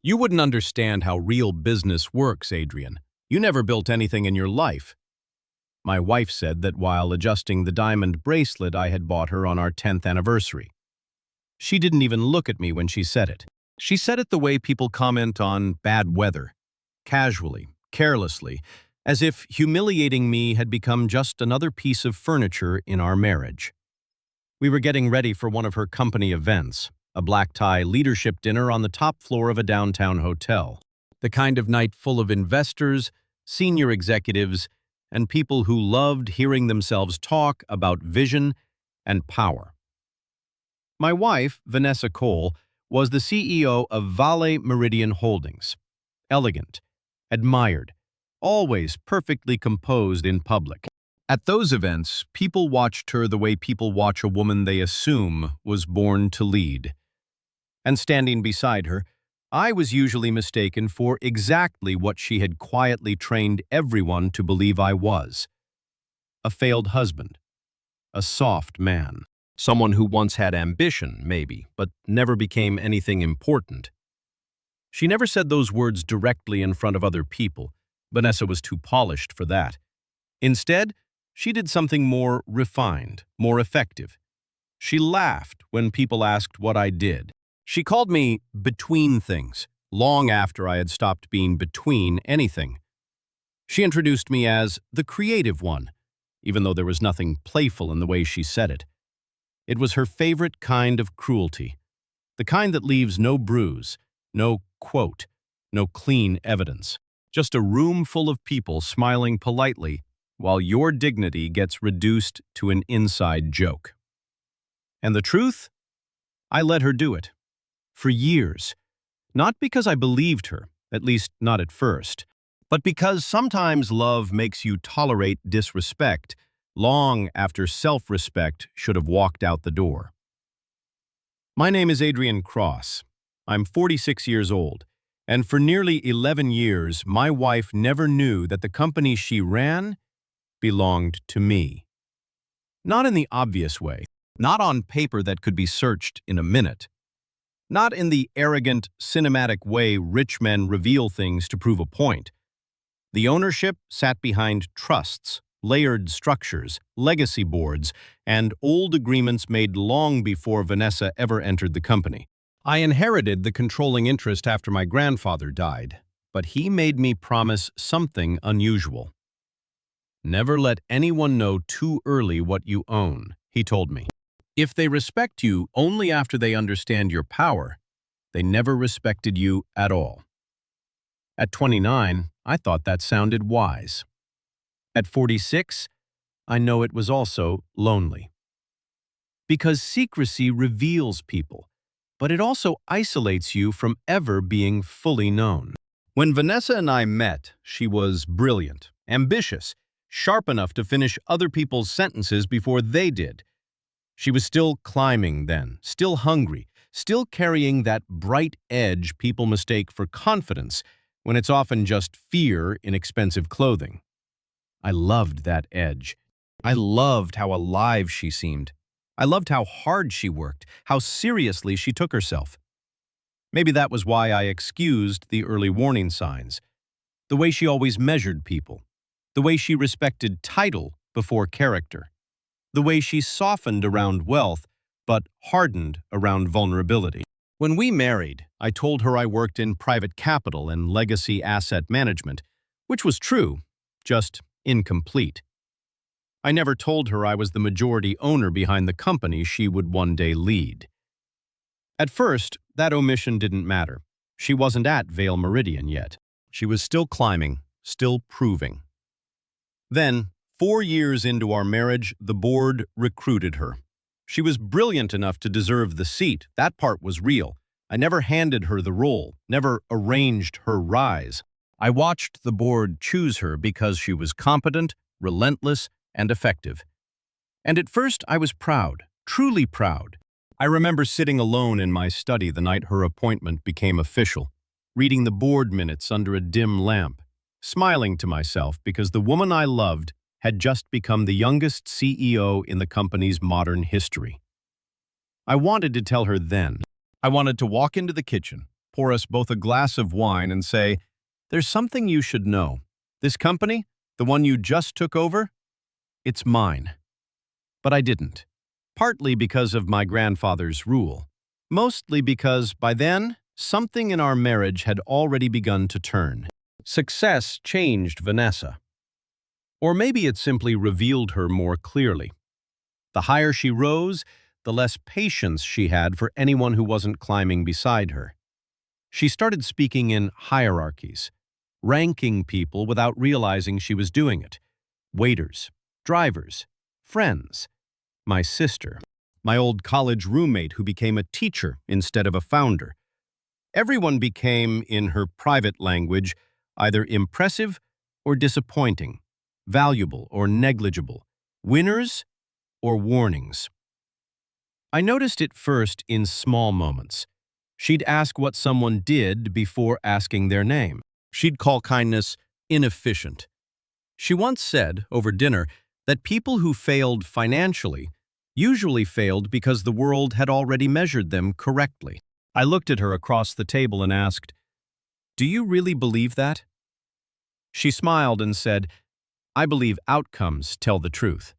You wouldn't understand how real business works, Adrian. You never built anything in your life. My wife said that while adjusting the diamond bracelet I had bought her on our 10th anniversary. She didn't even look at me when she said it. She said it the way people comment on bad weather, casually, carelessly, as if humiliating me had become just another piece of furniture in our marriage. We were getting ready for one of her company events, a black-tie leadership dinner on the top floor of a downtown hotel. The kind of night full of investors, senior executives, and people who loved hearing themselves talk about vision and power. My wife, Vanessa Cole, was the CEO of Vale Meridian Holdings. Elegant, admired, always perfectly composed in public. At those events, people watched her the way people watch a woman they assume was born to lead. And standing beside her, I was usually mistaken for exactly what she had quietly trained everyone to believe I was. A failed husband. A soft man. Someone who once had ambition, maybe, but never became anything important. She never said those words directly in front of other people. Vanessa was too polished for that. Instead, she did something more refined, more effective. She laughed when people asked what I did. She called me between things, long after I had stopped being between anything. She introduced me as the creative one, even though there was nothing playful in the way she said it. It was her favorite kind of cruelty, the kind that leaves no bruise, no quote, no clean evidence. Just a room full of people smiling politely while your dignity gets reduced to an inside joke. And the truth? I let her do it. For years. Not because I believed her, at least not at first, but because sometimes love makes you tolerate disrespect long after self-respect should have walked out the door. My name is Adrian Cross. I'm 46 years old, and for nearly 11 years, my wife never knew that the company she ran belonged to me. Not in the obvious way, not on paper that could be searched in a minute. Not in the arrogant, cinematic way rich men reveal things to prove a point. The ownership sat behind trusts, layered structures, legacy boards, and old agreements made long before Vanessa ever entered the company. I inherited the controlling interest after my grandfather died, but he made me promise something unusual. Never let anyone know too early what you own, he told me. If they respect you only after they understand your power, they never respected you at all. At 29, I thought that sounded wise. At 46, I know it was also lonely. Because secrecy reveals people, but it also isolates you from ever being fully known. When Vanessa and I met, she was brilliant, ambitious, sharp enough to finish other people's sentences before they did. She was still climbing then, still hungry, still carrying that bright edge people mistake for confidence when it's often just fear in expensive clothing. I loved that edge. I loved how alive she seemed. I loved how hard she worked, how seriously she took herself. Maybe that was why I excused the early warning signs, the way she always measured people, the way she respected title before character, the way she softened around wealth but hardened around vulnerability. When we married, I told her I worked in private capital and legacy asset management, which was true, just incomplete. I never told her I was the majority owner behind the company she would one day lead. At first, that omission didn't matter. She wasn't at Vale Meridian yet. She was still climbing, still proving. Then, 4 years into our marriage, the board recruited her. She was brilliant enough to deserve the seat. That part was real. I never handed her the role, never arranged her rise. I watched the board choose her because she was competent, relentless, and effective. And at first I was proud, truly proud. I remember sitting alone in my study the night her appointment became official, reading the board minutes under a dim lamp, smiling to myself because the woman I loved had just become the youngest CEO in the company's modern history. I wanted to tell her then. I wanted to walk into the kitchen, pour us both a glass of wine and say, "There's something you should know. This company, the one you just took over, it's mine." But I didn't. Partly because of my grandfather's rule. Mostly because, by then, something in our marriage had already begun to turn. Success changed Vanessa. Or maybe it simply revealed her more clearly. The higher she rose, the less patience she had for anyone who wasn't climbing beside her. She started speaking in hierarchies, ranking people without realizing she was doing it. Waiters, drivers, friends, my sister, my old college roommate who became a teacher instead of a founder. Everyone became, in her private language, either impressive or disappointing, valuable or negligible, winners or warnings. I noticed it first in small moments. She'd ask what someone did before asking their name. She'd call kindness inefficient. She once said, over dinner, that people who failed financially usually failed because the world had already measured them correctly. I looked at her across the table and asked, "Do you really believe that?" She smiled and said, "I believe outcomes tell the truth."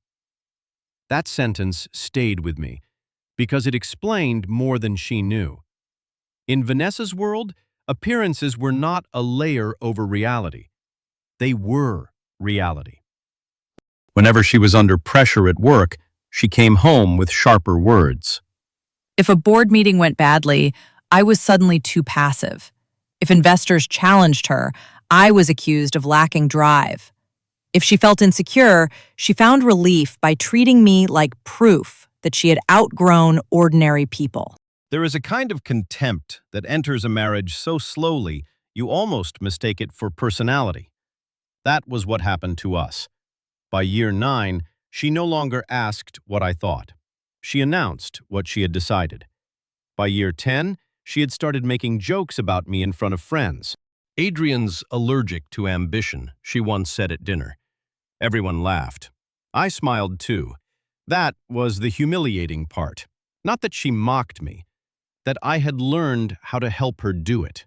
That sentence stayed with me because it explained more than she knew. In Vanessa's world, appearances were not a layer over reality. They were reality. Whenever she was under pressure at work, she came home with sharper words. If a board meeting went badly, I was suddenly too passive. If investors challenged her, I was accused of lacking drive. If she felt insecure, she found relief by treating me like proof that she had outgrown ordinary people. There is a kind of contempt that enters a marriage so slowly you almost mistake it for personality. That was what happened to us. By year 9, she no longer asked what I thought. She announced what she had decided. By year 10, she had started making jokes about me in front of friends. "Adrian's allergic to ambition," she once said at dinner. Everyone laughed. I smiled too. That was the humiliating part. Not that she mocked me, that I had learned how to help her do it.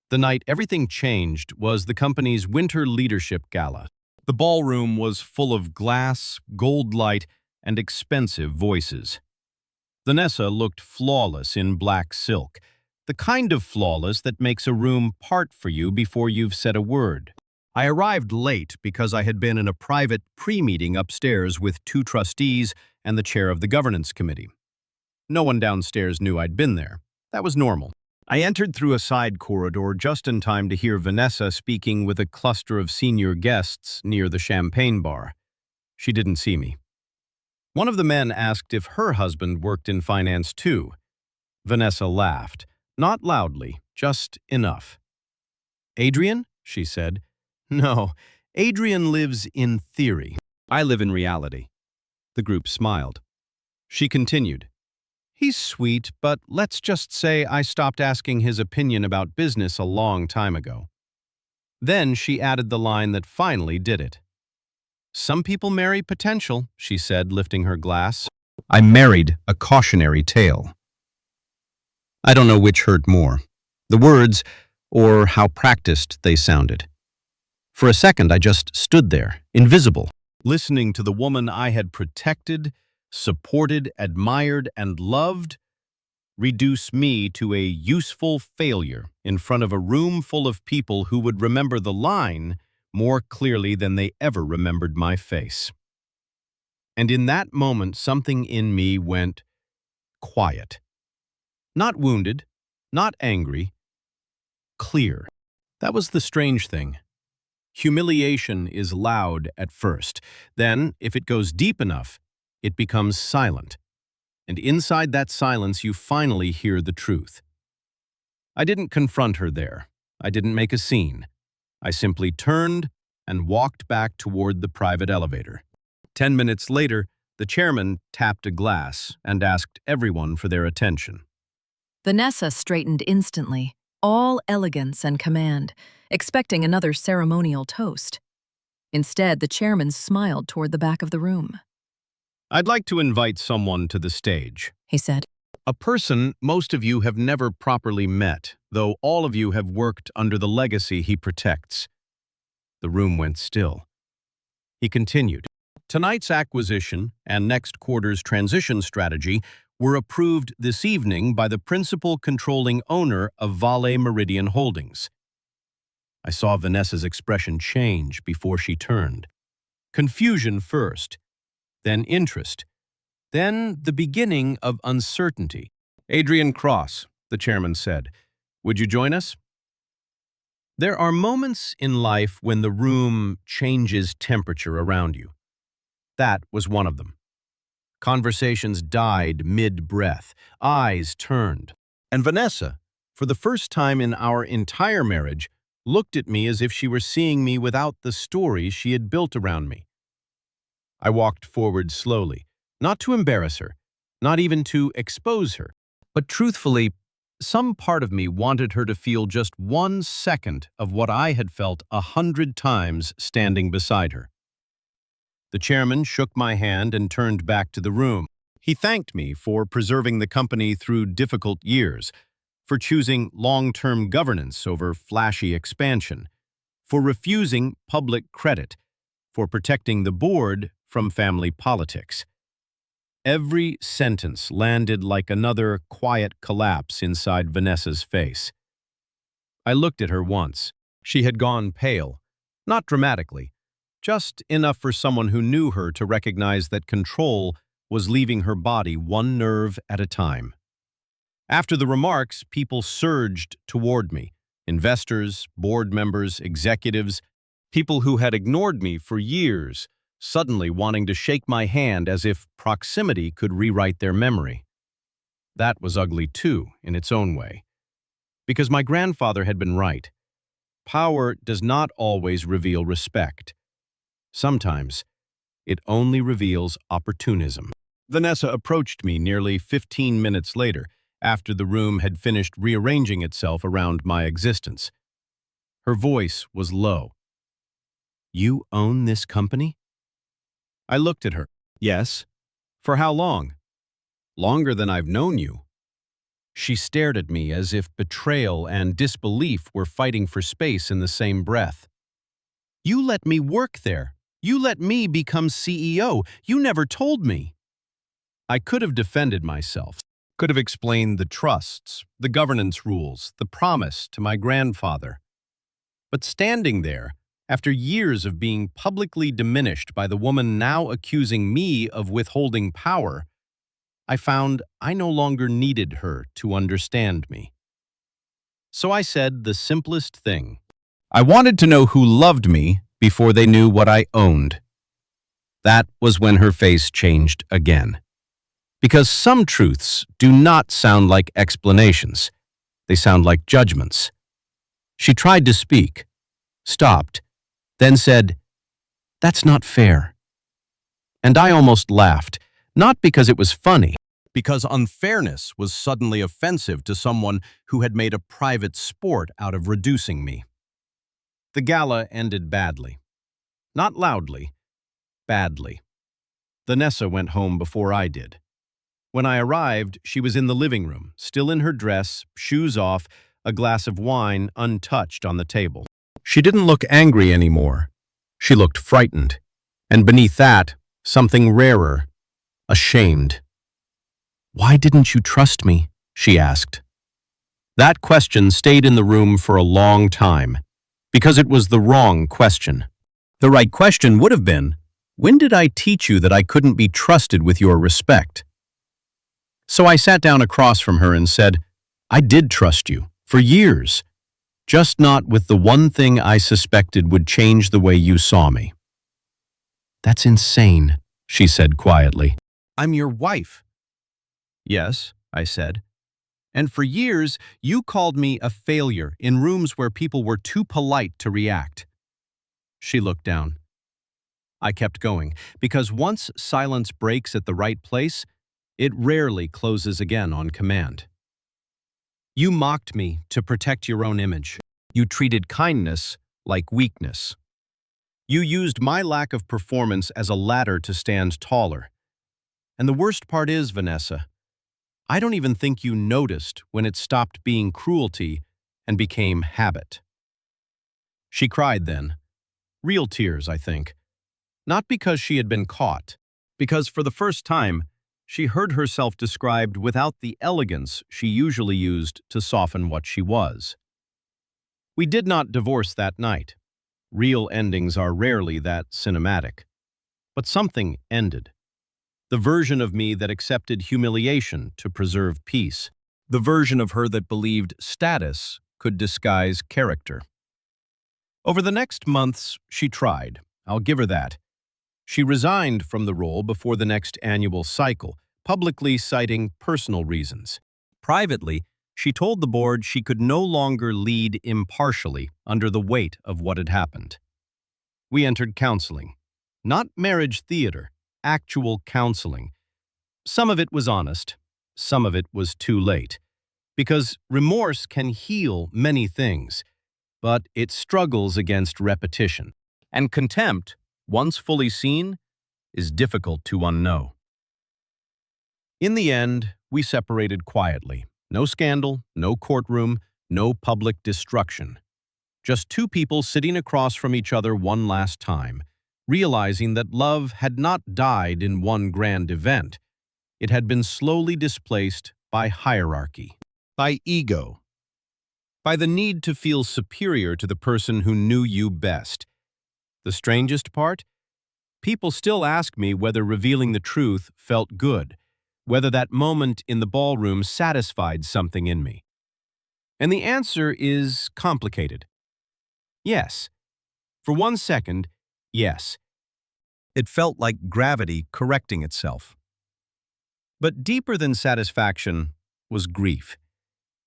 The night everything changed was the company's winter leadership gala. The ballroom was full of glass, gold light, and expensive voices. Vanessa looked flawless in black silk, the kind of flawless that makes a room part for you before you've said a word. I arrived late because I had been in a private pre-meeting upstairs with 2 trustees and the chair of the governance committee. No one downstairs knew I'd been there. That was normal. I entered through a side corridor just in time to hear Vanessa speaking with a cluster of senior guests near the champagne bar. She didn't see me. One of the men asked if her husband worked in finance too. Vanessa laughed, not loudly, just enough. "Adrian?" she said. "No, Adrian lives in theory. I live in reality." The group smiled. She continued. "He's sweet, but let's just say I stopped asking his opinion about business a long time ago." Then she added the line that finally did it. "Some people marry potential," she said, lifting her glass. I married a cautionary tale. I don't know which hurt more, the words or how practiced they sounded. For a second, I just stood there, invisible, listening to the woman I had protected, supported, admired, and loved reduce me to a useful failure in front of a room full of people who would remember the line more clearly than they ever remembered my face. And in that moment, something in me went quiet. Not wounded, not angry, clear. That was the strange thing. Humiliation is loud at first. Then, if it goes deep enough, it becomes silent. And inside that silence, you finally hear the truth. I didn't confront her there. I didn't make a scene. I simply turned and walked back toward the private elevator. 10 minutes later, the chairman tapped a glass and asked everyone for their attention. Vanessa straightened instantly, all elegance and command, expecting another ceremonial toast. Instead, the chairman smiled toward the back of the room. "I'd like to invite someone to the stage," He said. A person most of you have never properly met, though all of you have worked under the legacy he protects. The room went still. He continued. Tonight's acquisition and next quarter's transition strategy were approved this evening by the principal controlling owner of Vale Meridian Holdings. I saw Vanessa's expression change before she turned. Confusion first, then interest, then the beginning of uncertainty. Adrian Cross, the chairman said, would you join us? There are moments in life when the room changes temperature around you. That was one of them. Conversations died mid-breath, eyes turned, and Vanessa, for the first time in our entire marriage, looked at me as if she were seeing me without the stories she had built around me. I walked forward slowly, not to embarrass her, not even to expose her, but truthfully, some part of me wanted her to feel just 1 second of what I had felt 100 times standing beside her. The chairman shook my hand and turned back to the room. He thanked me for preserving the company through difficult years, for choosing long-term governance over flashy expansion, for refusing public credit, for protecting the board from family politics. Every sentence landed like another quiet collapse inside Vanessa's face. I looked at her once. She had gone pale, not dramatically, just enough for someone who knew her to recognize that control was leaving her body one nerve at a time. After the remarks, people surged toward me. Investors, board members, executives, people who had ignored me for years, suddenly wanting to shake my hand as if proximity could rewrite their memory. That was ugly too, in its own way. Because my grandfather had been right. Power does not always reveal respect. Sometimes, it only reveals opportunism. Vanessa approached me nearly 15 minutes later, after the room had finished rearranging itself around my existence. Her voice was low. You own this company? I looked at her. Yes. For how long? Longer than I've known you. She stared at me as if betrayal and disbelief were fighting for space in the same breath. You let me work there. You let me become CEO. You never told me. I could have defended myself, could have explained the trusts, the governance rules, the promise to my grandfather. But standing there, after years of being publicly diminished by the woman now accusing me of withholding power, I found I no longer needed her to understand me. So I said the simplest thing. I wanted to know who loved me before they knew what I owned. That was when her face changed again. Because some truths do not sound like explanations. They sound like judgments. She tried to speak, stopped, then said, "That's not fair." And I almost laughed, not because it was funny, because unfairness was suddenly offensive to someone who had made a private sport out of reducing me. The gala ended badly. Not loudly, badly. Vanessa went home before I did. When I arrived, she was in the living room, still in her dress, shoes off, a glass of wine untouched on the table. She didn't look angry anymore. She looked frightened. And beneath that, something rarer, ashamed. "Why didn't you trust me?" she asked. That question stayed in the room for a long time, because it was the wrong question. The right question would have been, when did I teach you that I couldn't be trusted with your respect? So I sat down across from her and said, I did trust you, for years, just not with the one thing I suspected would change the way you saw me. That's insane, she said quietly. I'm your wife. Yes, I said. And for years, you called me a failure in rooms where people were too polite to react. She looked down. I kept going, because once silence breaks at the right place, it rarely closes again on command. You mocked me to protect your own image. You treated kindness like weakness. You used my lack of performance as a ladder to stand taller. And the worst part is, Vanessa, I don't even think you noticed when it stopped being cruelty and became habit." She cried then. Real tears, I think. Not because she had been caught, because for the first time, she heard herself described without the elegance she usually used to soften what she was. We did not divorce that night. Real endings are rarely that cinematic. But something ended. The version of me that accepted humiliation to preserve peace. The version of her that believed status could disguise character. Over the next months, she tried. I'll give her that. She resigned from the role before the next annual cycle, publicly citing personal reasons. Privately, she told the board she could no longer lead impartially under the weight of what had happened. We entered counseling. Not marriage theater, actual counseling. Some of it was honest, some of it was too late. Because remorse can heal many things, but it struggles against repetition. And contempt, once fully seen, is difficult to unknow. In the end, we separated quietly. No scandal, no courtroom, no public destruction. Just two people sitting across from each other one last time, realizing that love had not died in one grand event. It had been slowly displaced by hierarchy, by ego, by the need to feel superior to the person who knew you best. The strangest part? People still ask me whether revealing the truth felt good, whether that moment in the ballroom satisfied something in me. And the answer is complicated. Yes. For 1 second, yes. It felt like gravity correcting itself. But deeper than satisfaction was grief.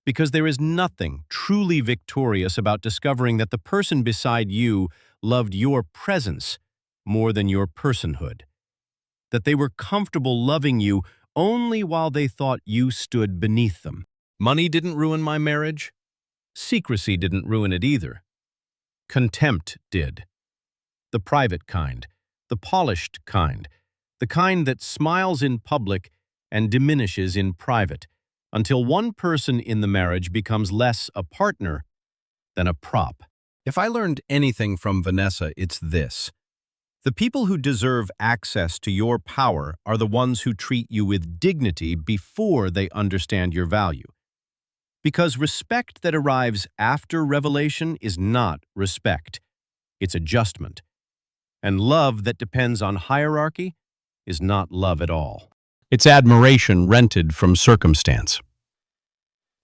Because there is nothing truly victorious about discovering that the person beside you loved your presence more than your personhood. That they were comfortable loving you only while they thought you stood beneath them. Money didn't ruin my marriage. Secrecy didn't ruin it either. Contempt did. The private kind, the polished kind, the kind that smiles in public and diminishes in private, until one person in the marriage becomes less a partner than a prop. If I learned anything from Vanessa, it's this. The people who deserve access to your power are the ones who treat you with dignity before they understand your value. Because respect that arrives after revelation is not respect. It's adjustment. And love that depends on hierarchy is not love at all. It's admiration rented from circumstance.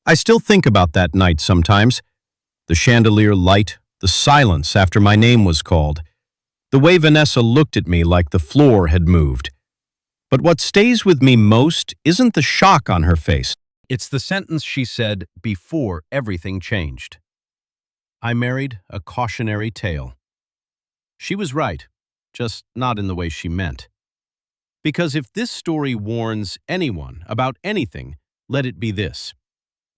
I still think about that night sometimes. The chandelier light, the silence after my name was called, the way Vanessa looked at me like the floor had moved. But what stays with me most isn't the shock on her face. It's the sentence she said before everything changed. I married a cautionary tale. She was right, just not in the way she meant. Because if this story warns anyone about anything, let it be this.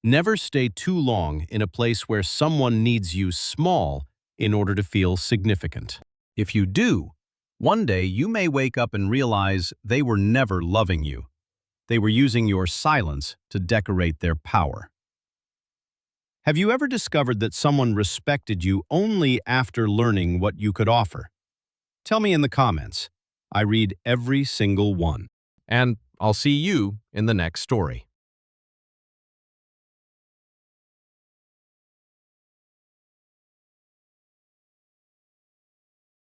Never stay too long in a place where someone needs you small in order to feel significant. If you do, one day you may wake up and realize they were never loving you. They were using your silence to decorate their power. Have you ever discovered that someone respected you only after learning what you could offer? Tell me in the comments. I read every single one. And I'll see you in the next story.